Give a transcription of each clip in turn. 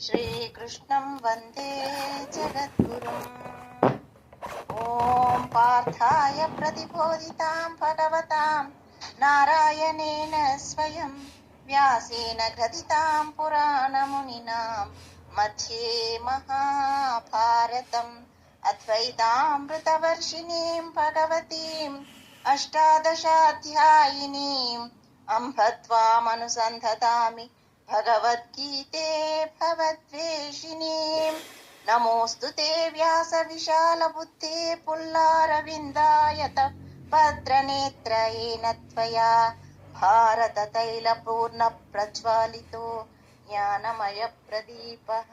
श्रीकृष्णं वन्दे जगद्गुरुम्। ॐ पार्थाय प्रतिबोधितां भगवतां नारायणेन स्वयं व्यासेन ग्रथितां पुराणमुनिना मध्ये महाभारतम् अद्वैतामृतवर्षिणीं भगवतीम् अष्टादशाध्यायिनीम् अम्ब त्वामनुसन्धतामि भगवद्गीते भवद्वेषिणीम्। नमोऽस्तु ते व्यासविशालबुद्धे पुल्लारविन्दायत भद्रनेत्र येन त्वया भारततैलपूर्णप्रज्वालितो ज्ञानमयप्रदीपः।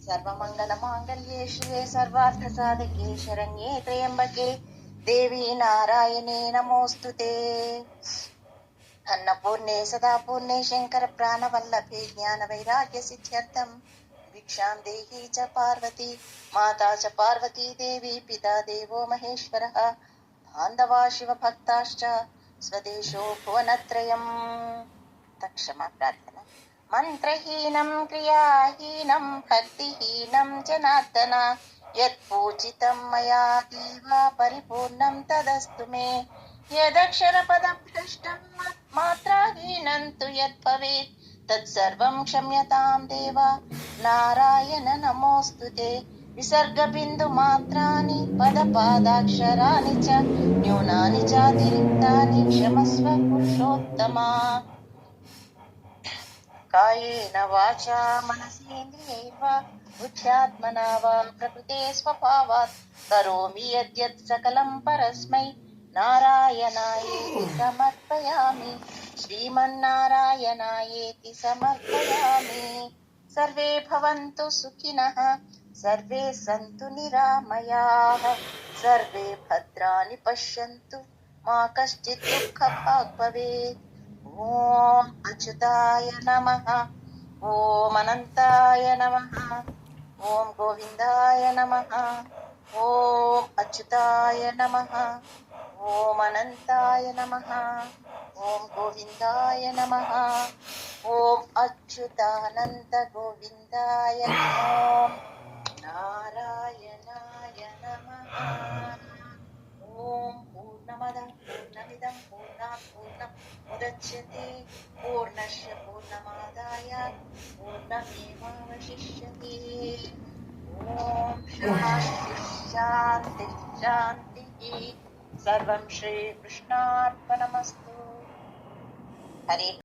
सर्वमङ्गलमाङ्गल्ये शिवे सर्वार्थसाधके शरण्ये त्र्यम्बके देवी नारायणे नमोऽस्तु ते। अन्नपूर्णे सदा पूर्णे शंकर प्राणवल्लभे ज्ञानवैराग्य सिद्ध्यर्थं भिक्षां देहि च पार्वती माता च पार्वती देवी पिता देवो महेश्वरः बान्धवा शिवभक्ताश्च स्वदेशो भुवनत्रयम्। तत्क्षमा प्रार्थना। मन्त्रहीनं क्रियाहीनं भक्तिहीनं जनार्दन यत्पूजितं मया देव परिपूर्णं तदस्तु मे। यदक्षरपदभ्रष्टं मात्राहीनं तु यद्भवेत् तत्सर्वं क्षम्यतां देव नारायण नमोऽस्तु ते। विसर्गबिन्दुमात्राणि पदपादाक्षराणि च न्यूनानि चातिरिक्तानि क्षमस्व पुरुषोत्तमा। कायेन वाचा मनसेन्द्रियैर्वा बुद्ध्यात्मना वा प्रकृते स्वभावात् करोमि यद्यत् सकलं परस्मै नारायणायेति समर्पयामि। श्रीमन्नारायणायेति समर्पयामि। सर्वे भवन्तु सुखिनः सर्वे सन्तु निरामयाः सर्वे भद्राणि पश्यन्तु मा कश्चित् दुःखभाग् भवेत्। ॐ अच्युताय नमः। ॐ अनन्ताय नमः। ॐ गोविन्दाय नमः। ॐ अच्युताय नमः। ॐ अनन्ताय नमः। ॐ गोविन्दाय नमः। ॐ अच्युतानन्त गोविन्दाय नमो नारायणाय नमः। ॐ पूर्णमदः पूर्णमिदं पूर्णात् पूर्णमुदच्यते पूर्णस्य पूर्णमादाय पूर्णमेवावशिष्यते। ॐ शान्तिः शान्तिः शान्तिः। सर्वं श्रीकृष्णार्पणमस्तु। हरे